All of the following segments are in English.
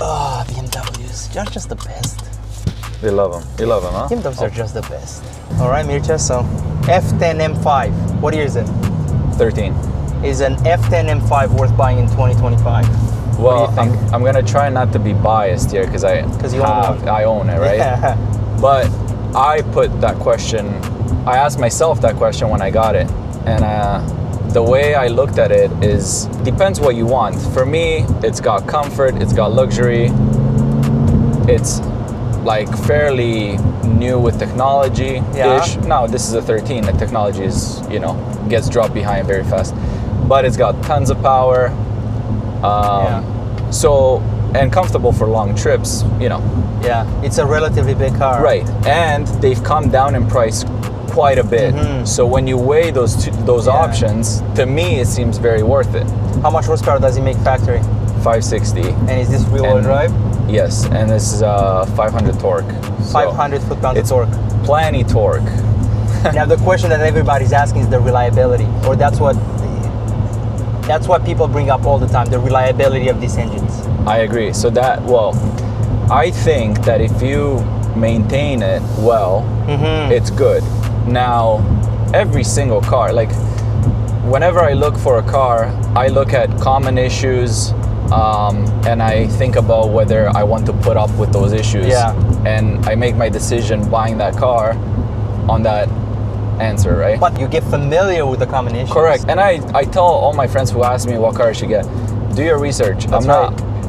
Oh, BMWs. They're just the best. They love them. You love them, huh? BMWs are just the best. All right, Mircea, so F10 M5. What year is it? 13. Is an F10 M5 worth buying in 2025? Well, what do you think? I'm gonna try not to be biased here because I own it, right? Yeah. But I put that question, I asked myself that question when I got it. And the way I looked at it is, depends what you want. For me, it's got comfort, it's got luxury, it's like fairly new with technology-ish. Yeah. Now, this is a 13, the technology is, gets dropped behind very fast. But it's got tons of power. So, and comfortable for long trips, Yeah, it's a relatively big car. Right, and they've come down in price quite a bit. So when you weigh those options, to me it seems very worth it. How much horsepower does it make factory? 560. And is this rear-wheel drive? Yes, and this is 500 torque. 500 foot-pounds of torque. Plenty torque. Now the question that everybody's asking is the reliability, or that's what people bring up all the time, the reliability of these engines. I agree. So I think that if you maintain it well, it's good. Now, every single car, like whenever I look for a car, I look at common issues, and I think about whether I want to put up with those issues. Yeah. And I make my decision buying that car on that answer, right? But you get familiar with the common issues. Correct. And I tell all my friends who ask me what car I should get, do your research. That's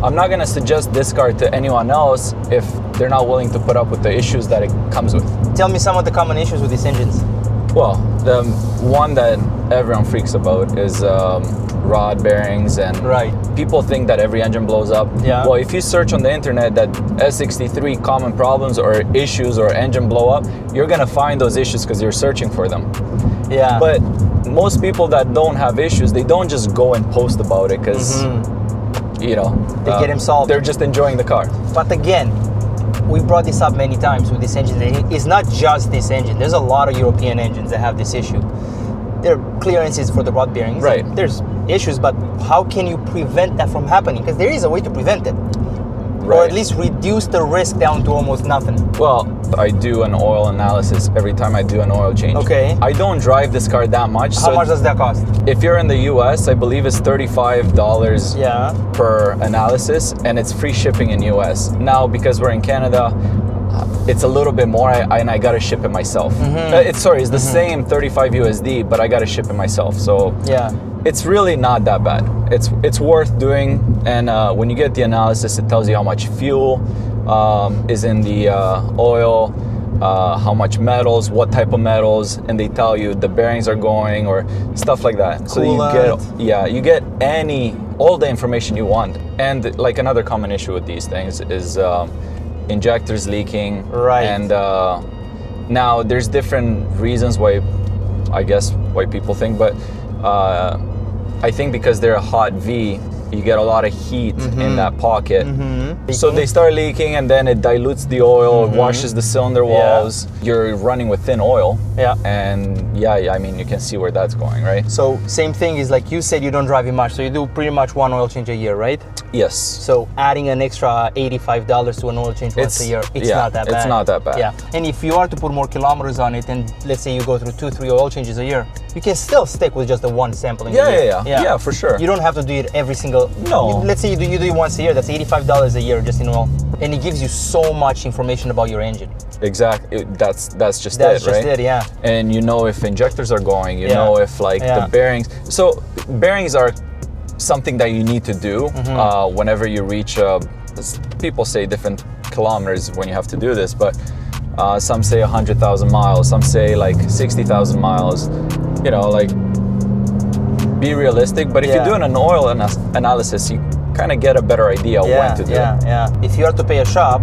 I'm not gonna suggest this car to anyone else if they're not willing to put up with the issues that it comes with. Tell me some of the common issues with these engines. Well, the one that everyone freaks about is rod bearings, and people think that every engine blows up. Yeah. Well, if you search on the internet that S63 common problems or issues or engine blow up, you're gonna find those issues because you're searching for them. Yeah. But most people that don't have issues, they don't just go and post about it because they get them solved. They're just enjoying the car. But again, we brought this up many times with this engine. It's not just this engine. There's a lot of European engines that have this issue. There are clearances for the rod bearings. Right. There's issues, but how can you prevent that from happening? Because there is a way to prevent it. Right. Or at least reduce the risk down to almost nothing. Well, I do an oil analysis every time I do an oil change. Okay. I don't drive this car that much. How much does that cost? If you're in the US, I believe it's $35 per analysis, and it's free shipping in US. Now, because we're in Canada, it's a little bit more, and I gotta ship it myself. It's the same 35 USD, but I gotta ship it myself. So it's really not that bad. It's worth doing, and when you get the analysis, it tells you how much fuel is in the oil, how much metals, what type of metals, and they tell you the bearings are going or stuff like that. So you get all the information you want. And like another common issue with these things is injectors leaking. Right. And now there's different reasons why people think, but I think because they're a hot V, you get a lot of heat in that pocket. So they start leaking, and then it dilutes the oil, washes the cylinder walls. You're running with thin oil. And I mean, you can see where that's going, right? So same thing is, like you said, you don't drive it much, so you do pretty much one oil change a year, right? Yes. So adding an extra $85 to an oil change once a year, it's not that bad. It's not that bad. Yeah. And if you are to put more kilometers on it, and let's say you go through 2-3 oil changes a year, you can still stick with just the one sampling a year. Yeah, for sure. You don't have to do it every single. No. Let's say you do it once a year. That's $85 a year just in oil, and it gives you so much information about your engine. Exactly. That's just That's it, just right? it, yeah. And you know if injectors are going. You know if the bearings. So bearings are something that you need to do whenever you reach. People say different kilometers when you have to do this, but some say 100,000 miles. Some say like 60,000 miles. Be realistic. But if you're doing an oil analysis, you kind of get a better idea when to do it. If you are to pay a shop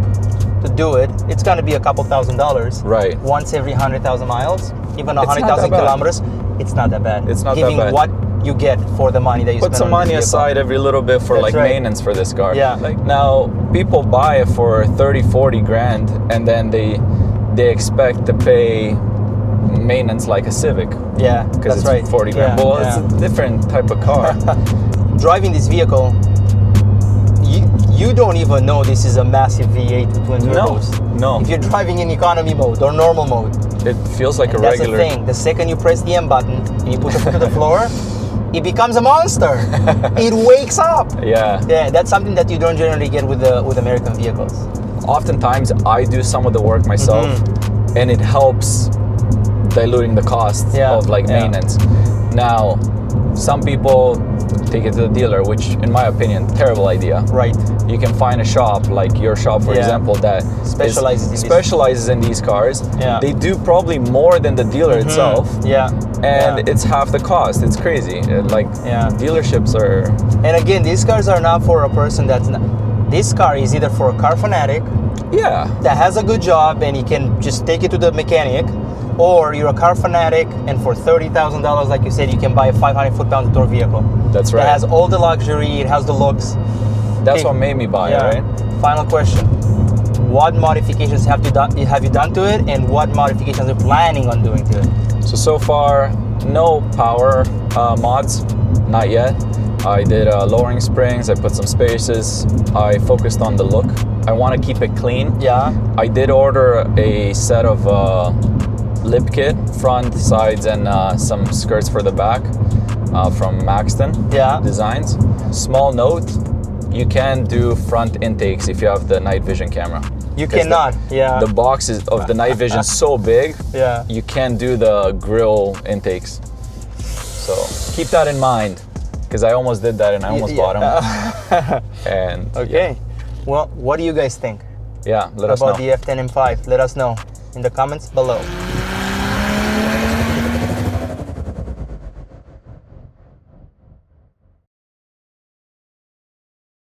to do it, it's going to be a couple $1,000s. Right. Once every 100,000 miles, even 100,000 kilometers, it's not that bad. It's not Giving that bad. What you get for the money that you spend. Put some money aside every little bit for maintenance for this car. Yeah. Like now, people buy it for 30, 40 grand, and then they expect to pay maintenance like a Civic. Yeah, because it's 40 grand. Well, it's a different type of car. Driving this vehicle, you don't even know this is a massive V8 with twin turbos. No. If you're driving in economy mode or normal mode. It feels like and a regular. That's the thing. The second you press the M button and you put your foot to the floor, it becomes a monster. It wakes up. Yeah. Yeah, that's something that you don't generally get with American vehicles. Oftentimes, I do some of the work myself, and it helps diluting the costs of like maintenance. Now, some people take it to the dealer, which, in my opinion, terrible idea. Right. You can find a shop like your shop, for example, that specializes in these cars. Yeah. They do probably more than the dealer itself. Yeah. And it's half the cost. It's crazy. Dealerships are. And again, these cars are not for a person that's not. This car is either for a car fanatic. Yeah. That has a good job and he can just take it to the mechanic, or you're a car fanatic and for $30,000, like you said, you can buy a 500 foot-pound of torque vehicle. That's right. It has all the luxury. It has the looks. That's what made me buy it, right? Final question. What modifications have you done to it, and what modifications are you planning on doing to it? So far, no power mods, not yet. I did lowering springs, I put some spacers, I focused on the look. I want to keep it clean. Yeah. I did order a set of lip kit, front, sides, and some skirts for the back from Maxton Designs. Small note, you can do front intakes if you have the night vision camera. You cannot, The box of the night vision is so big, you can't do the grill intakes. So keep that in mind, because I almost did that and I almost bought them. And okay, well, what do you guys think? Yeah, let us know. About the F10 M5, let us know in the comments below.